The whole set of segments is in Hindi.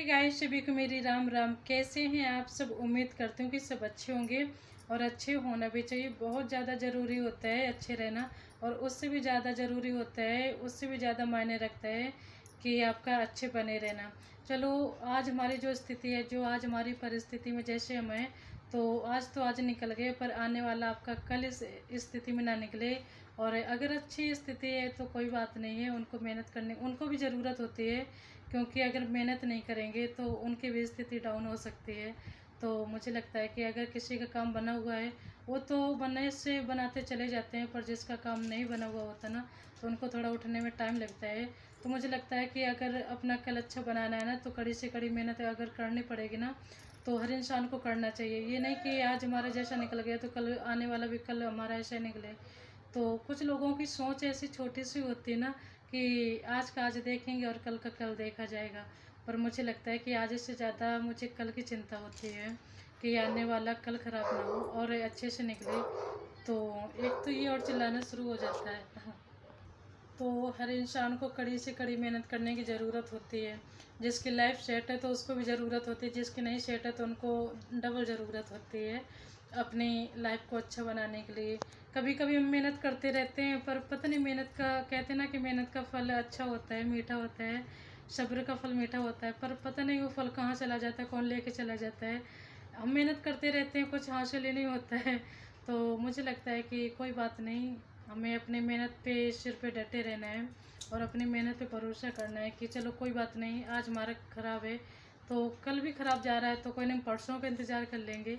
हे गाइस, सभी को मेरी राम राम। कैसे हैं आप सब? उम्मीद करती हूँ कि सब अच्छे होंगे और अच्छे होना भी चाहिए। बहुत ज़्यादा ज़रूरी होता है अच्छे रहना, और उससे भी ज़्यादा ज़रूरी होता है, उससे भी ज़्यादा मायने रखता है कि आपका अच्छे बने रहना। चलो, आज हमारी जो स्थिति है, जो आज हमारी परिस्थिति में जैसे हम हैं, तो आज निकल गए, पर आने वाला आपका कल इस स्थिति में ना निकले। और अगर अच्छी स्थिति है तो कोई बात नहीं है, उनको मेहनत करने उनको भी ज़रूरत होती है, क्योंकि अगर मेहनत नहीं करेंगे तो उनकी भी स्थिति डाउन हो सकती है। तो मुझे लगता है कि अगर किसी का काम बना हुआ है, वो तो बनने से बनाते चले जाते हैं, पर जिसका काम नहीं बना हुआ होता ना, तो उनको थोड़ा उठने में टाइम लगता है। तो मुझे लगता है कि अगर अपना कल अच्छा बनाना है ना, तो कड़ी से कड़ी मेहनत अगर करनी पड़ेगी ना, तो हर इंसान को करना चाहिए। ये नहीं कि आज हमारा जैसा निकल गया तो कल आने वाला भी कल हमारा ऐसा निकले। तो कुछ लोगों की सोच ऐसी छोटी सी होती है ना, कि आज का आज देखेंगे और कल का कल देखा जाएगा। पर मुझे लगता है कि आज से ज़्यादा मुझे कल की चिंता होती है कि आने वाला कल ख़राब ना हो और अच्छे से निकले। तो एक तो ये और चिल्लाना शुरू हो जाता है। तो हर इंसान को कड़ी से कड़ी मेहनत करने की ज़रूरत होती है। जिसकी लाइफ सेट है तो उसको भी ज़रूरत होती है, जिसकी नहीं सेट है तो उनको डबल ज़रूरत होती है अपनी लाइफ को अच्छा बनाने के लिए। कभी कभी हम मेहनत करते रहते हैं, पर पता नहीं, मेहनत का कहते हैं ना कि मेहनत का फल अच्छा होता है, मीठा होता है। सब्र का फल मीठा होता है, पर पता नहीं वो फल कहाँ चला जाता है, कौन लेके चला जाता है। हम मेहनत करते रहते हैं, कुछ हासिल ही नहीं होता है। तो मुझे लगता है कि कोई बात नहीं, हमें अपनी मेहनत पे सिर पे डटे रहना है और अपनी मेहनत पे भरोसा करना है कि चलो कोई बात नहीं, आज हमारा ख़राब है तो कल भी ख़राब जा रहा है तो कोई नहीं, परसों का इंतज़ार कर लेंगे।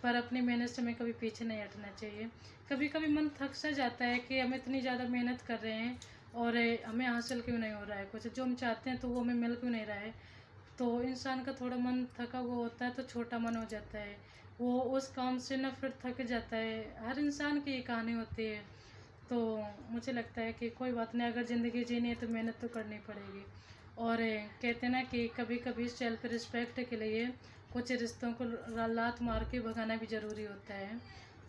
पर अपनी मेहनत से हमें कभी पीछे नहीं हटना चाहिए। कभी कभी मन थक सा जाता है कि हम इतनी ज़्यादा मेहनत कर रहे हैं और हमें हासिल क्यों नहीं हो रहा है, कुछ जो हम चाहते हैं तो वो हमें मिल क्यों नहीं रहा है। तो इंसान का थोड़ा मन थका हुआ होता है तो छोटा मन हो जाता है, वो उस काम से ना फिर थक जाता है। हर इंसान की ये कहानी होती है। तो मुझे लगता है कि कोई बात नहीं, अगर ज़िंदगी जीनी है तो मेहनत तो करनी पड़ेगी। और कहते हैं ना कि कभी कभी सेल्फ रिस्पेक्ट के लिए कुछ रिश्तों को लात मार के भगाना भी ज़रूरी होता है।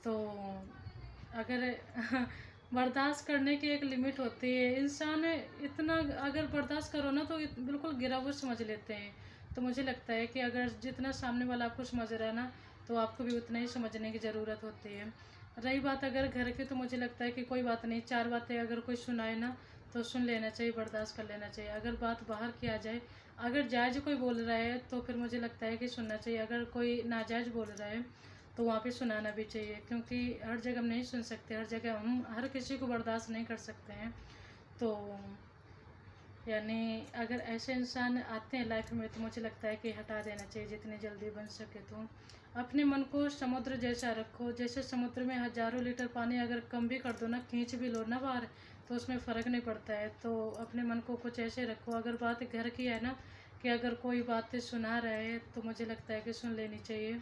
तो अगर बर्दाश्त करने की एक लिमिट होती है। इंसान इतना अगर बर्दाश्त करो ना तो बिल्कुल गिरा हुआ समझ लेते हैं। तो मुझे लगता है कि अगर जितना सामने वाला आपको समझ रहा है ना, तो आपको भी उतना ही समझने की ज़रूरत होती है। रही बात अगर घर की, तो मुझे लगता है कि कोई बात नहीं, चार बातें अगर कोई सुनाए ना तो सुन लेना चाहिए, बर्दाश्त कर लेना चाहिए। अगर बात बाहर की आ जाए, अगर जायज़ कोई बोल रहा है तो फिर मुझे लगता है कि सुनना चाहिए। अगर कोई नाजायज़ बोल रहा है तो वहाँ पे सुनाना भी चाहिए, क्योंकि हर जगह हम नहीं सुन सकते, हर जगह हम हर किसी को बर्दाश्त नहीं कर सकते हैं। तो यानी अगर ऐसे इंसान आते हैं लाइफ में तो मुझे लगता है कि हटा देना चाहिए जितनी जल्दी बन सके। तो अपने मन को समुद्र जैसा रखो, जैसे समुद्र में हज़ारों लीटर पानी अगर कम भी कर दो ना, खींच भी लो ना बाहर, तो उसमें फ़र्क नहीं पड़ता है। तो अपने मन को कुछ ऐसे रखो। अगर बात घर की है ना, कि अगर कोई बातें सुना रहा है तो मुझे लगता है कि सुन लेनी चाहिए।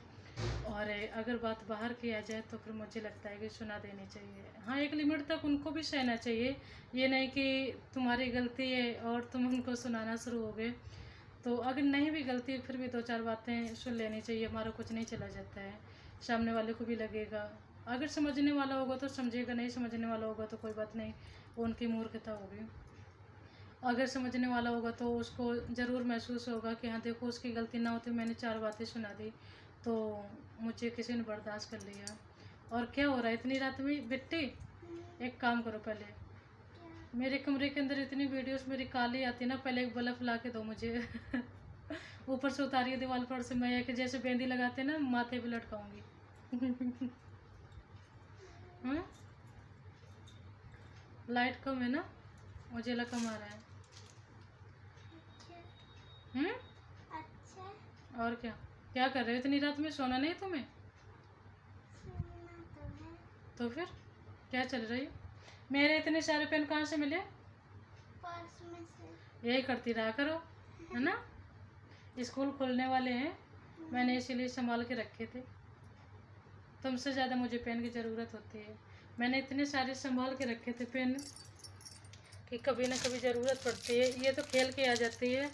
और अगर बात बाहर की आ जाए तो फिर मुझे लगता है कि सुना देनी चाहिए। हाँ, एक लिमिट तक उनको भी सहना चाहिए। ये नहीं कि तुम्हारी गलती है और तुम उनको सुनाना शुरू हो गए। तो अगर नहीं भी गलती, फिर भी दो चार बातें सुन लेनी चाहिए, हमारा कुछ नहीं चला जाता है, सामने वाले को भी लगेगा। अगर समझने वाला होगा तो समझेगा, नहीं समझने वाला होगा तो कोई बात नहीं, वो उनकी मूर्खता होगी। अगर समझने वाला होगा तो उसको ज़रूर महसूस होगा कि हाँ देखो, उसकी गलती ना होती, मैंने चार बातें सुना दी तो मुझे किसी ने बर्दाश्त कर लिया। और क्या हो रहा है इतनी रात में बिट्टी? एक काम करो, पहले मेरे कमरे के अंदर इतनी वीडियोस मेरी काली आती ना, पहले एक बल्ब ला के दो मुझे। ऊपर से उतारिए दीवार पर से, मैं एक जैसे बेंदी लगाते हैं ना, माथे पे लटकाऊंगी। हाँ, लाइट कम है ना, उजेला कम आ रहा है। अच्छा, और क्या क्या कर रहे हो इतनी रात में? सोना नहीं तुम्हें? तो फिर क्या चल रही है? मेरे इतने सारे पेन कहाँ से मिले? पर्स में से। यही करती रहा करो, है ना। स्कूल खुलने वाले हैं, मैंने इसीलिए संभाल के रखे थे। तुमसे ज़्यादा मुझे पेन की ज़रूरत होती है। मैंने इतने सारे संभाल के रखे थे पेन कि कभी ना कभी ज़रूरत पड़ती है। ये तो खेल के आ जाती है।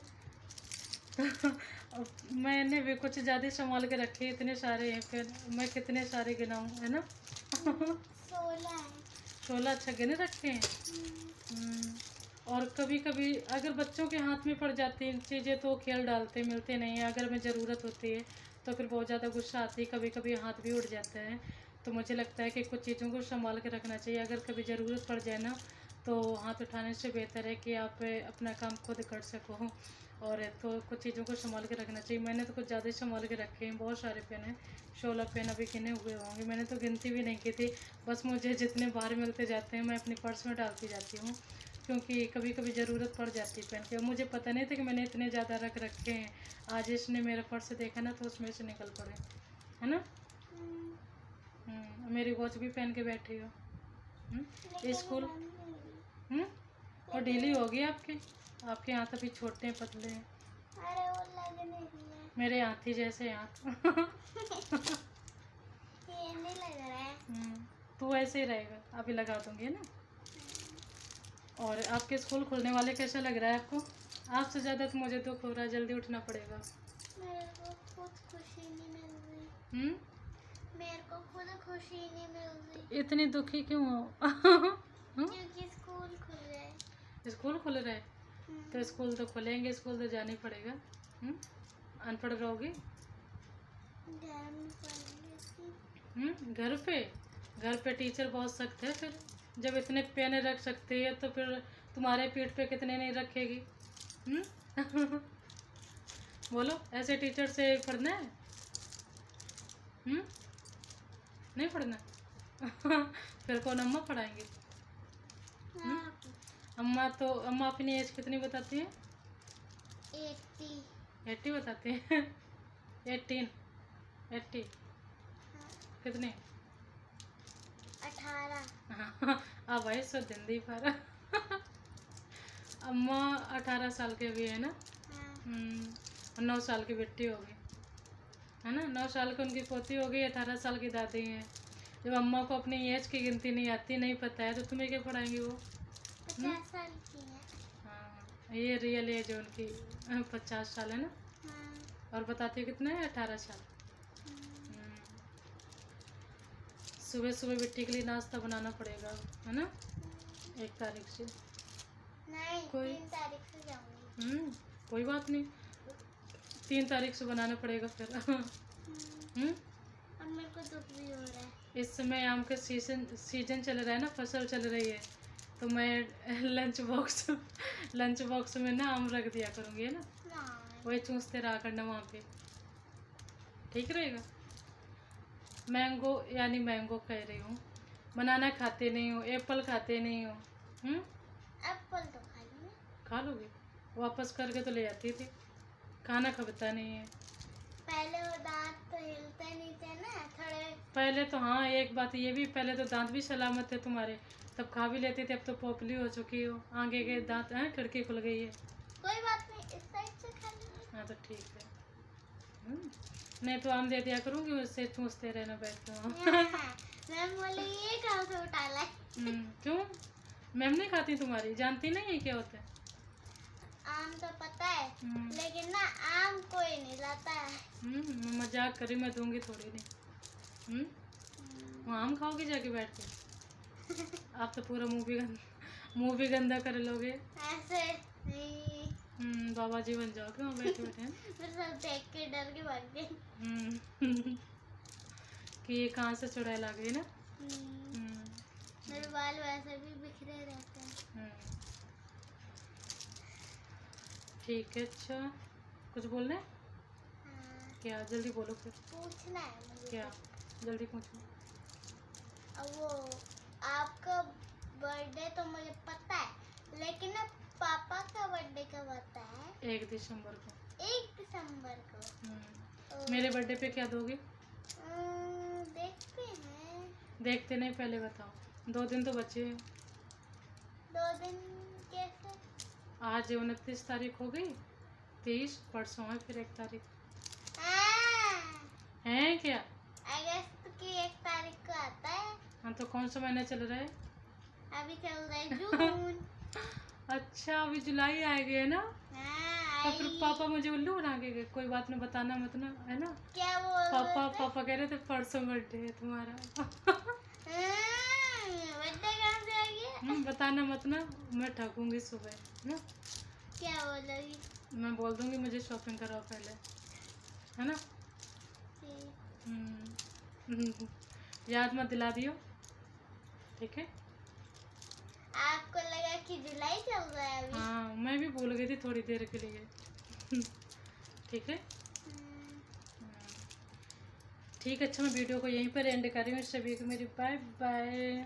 मैंने भी कुछ ज़्यादा ही संभाल के रखे, इतने सारे हैं पेन, मैं कितने सारे गिनाऊँ, है ना। 16 है। 16 अच्छा गिने रखे हैं। और कभी कभी अगर बच्चों के हाथ में पड़ जाती हैं चीज़ें तो खेल डालते, मिलते नहीं हैं। अगर हमें ज़रूरत होती है तो फिर बहुत ज़्यादा गुस्सा आती है, कभी कभी हाथ भी उड़ जाता है। तो मुझे लगता है कि कुछ चीज़ों को संभाल के रखना चाहिए। अगर कभी ज़रूरत पड़ जाए ना तो हाथ उठाने से बेहतर है कि आप अपना काम खुद कर सको। और तो कुछ चीज़ों को संभाल के रखना चाहिए। मैंने तो कुछ ज़्यादा ही संभाल के रखे हैं, बहुत सारे पेन हैं, 16 पेन अभी गिने हुए होंगे, मैंने तो गिनती भी नहीं की थी। बस मुझे जितने बाहर मिलते जाते हैं मैं अपनी पर्स में डालती जाती हूँ, क्योंकि कभी कभी ज़रूरत पड़ जाती है पेन की। मुझे पता नहीं था कि मैंने इतने ज़्यादा रख रखे हैं। आज इसने मेरा पर्स देखा ना तो उसमें से निकल पड़े, है ना। मेरी वॉच भी पहन के बैठी हो। स्कूल और ढीली होगी आपके, आपके हाथ अभी छोटे हैं, पतले हैं। अरे वो लगने नहीं है। मेरे हाथी जैसे हाथ। ये नहीं लग रहा है। तो ऐसे ही रहेगा, अभी लगा दूंगी, है ना। और आपके स्कूल खुलने वाले, कैसा लग रहा है आपको? आपसे ज़्यादा तो मुझे दुख हो रहा है, जल्दी उठना पड़ेगा। मेरे को कुछ खुशी नहीं मिल रही। मेरे को खुद खुशी नहीं मिल रही। इतनी दुखी क्यों हो? क्योंकि स्कूल खुल गए। स्कूल खुल रहे तो स्कूल तो खुलेंगे, स्कूल तो जाना ही पड़ेगा। अनपढ़ रहोगे घर पे टीचर बहुत सख्त है। फिर जब इतने पेन रख सकती है तो फिर तुम्हारे पीठ पे कितने नहीं रखेगी। बोलो, ऐसे टीचर से पढ़ना है? नहीं पढ़ना। फिर कौन अम्मा पढ़ाएंगे? अम्मा अपनी एज कितनी बताती है? 80 बताते हैं। 80 कितने? 18। अब भाई सो दिंदी पर। अम्मा 18 साल के भी है ना। 9 साल की बेटी होगी, है ना। 9 साल की उनकी पोती होगी, 18 साल की दादी है। जब अम्मा को अपनी एज की गिनती नहीं आती, नहीं पता है, तो तुम्हें क्या पढ़ाएंगे वो? 50 साल की है। हाँ, ये रियल एज है उनकी, 50 साल है ना। और बताती कितना है? 18 साल। सुबह सुबह बेटी के लिए नाश्ता बनाना पड़ेगा, है ना। 1 तारीख से नहीं, 3 तारीख से जाऊंगी। कोई बात नहीं, 3 तारीख से बनाना पड़ेगा फिर। अब मेरे को दुख भी हो रहा है। इस समय आम का सीजन चल रहा है ना, फसल चल रही है, तो मैं लंच बॉक्स में ना आम रख दिया करूँगी, है ना। वही चूसते रहा करना वहाँ पे, ठीक रहेगा। मैंगो कह रही हूँ, बनाना खाते नहीं हो, एप्पल खाते नहीं हो। एप्पल तो खा लोगे, वापस करके तो ले आती थी, खाना खबता नहीं है। पहले वो दांत तो हिलते नहीं थे ना थोड़े। पहले तो हाँ, एक बात ये भी, पहले तो दांत भी सलामत थे तुम्हारे, तब खा भी लेते थे। अब तो पोपली हो चुकी हो, आगे के दांत हैं, खिड़की खुल गई है। कोई बात नहीं, इस साइड से खा लेंगे। हाँ तो ठीक है। नहीं तो आम दे दिया करूँगी, उससे चूसते रहना बैठ के। मैम बोले ये कहाँ से उठा लाए? क्यों? मैम नहीं खाती तुम्हारी, जानती नहीं है क्या होता है? आम तो पता है, लेकिन ना आम कोई नहीं लाता है। मजाक करी, मैं दूंगी थोड़ी नहीं। आम खाओगे जाके बैठ के? आप तो पूरा मुंह भी गंदा कर लोगे। ऐसे नहीं। बाबा जी बन जाओगे वहाँ बैठे बैठे। फिर सब देख के डर के भाग गए। कि ये कहाँ से चुड़ैल आ गई ना। मेरे बाल वैसे भी बिखरे रहते हैं। ठीक है, अच्छा कुछ बोलना है? क्या? जल्दी बोलो फिर। पूछना है मुझे। क्या? जल्दी पूछो। अब वो आपका बर्थडे तो मुझे पता है, लेकिन ना पापा का बर्थडे कब आता है? 1 दिसंबर को। 1 दिसंबर को। मेरे बर्थडे पे क्या दोगे? देखते हैं। देखते नहीं, पहले बताओ। 2 दिन तो बचे हैं। 2 दिन कैसे? आज 29 तारीख हो गई, 30 परसों है, फिर 1 तारीख है क्या? अगस्त की 1 तारीख को आता है। हाँ तो कौन सा महीना चल रहा है? अभी चल रहा है जून। अच्छा, अभी जुलाई आ गई है ना। तो फिर पापा मुझे उल्लू बना के गए। कोई बात नहीं, बताना मत ना, है ना। क्या बोल पापा कह रहे थे परसों बर्थडे है तुम्हारा। बर्थडे कहाँ से आ गया? बताना मत ना, मैं ठगूंगी सुबह ना। क्या बोलोगी? मैं बोल दूंगी मुझे शॉपिंग कराओ पहले, है ना। याद मत दिला दियो, ठीक है। आपको लगा कि जुलाई चल रहा है अभी? हाँ, मैं भी भूल गई थी थोड़ी देर के लिए। ठीक है। ठीक है, अच्छा मैं वीडियो को यहीं पर एंड कर रही हूँ। सभी को मेरी बाय बाय।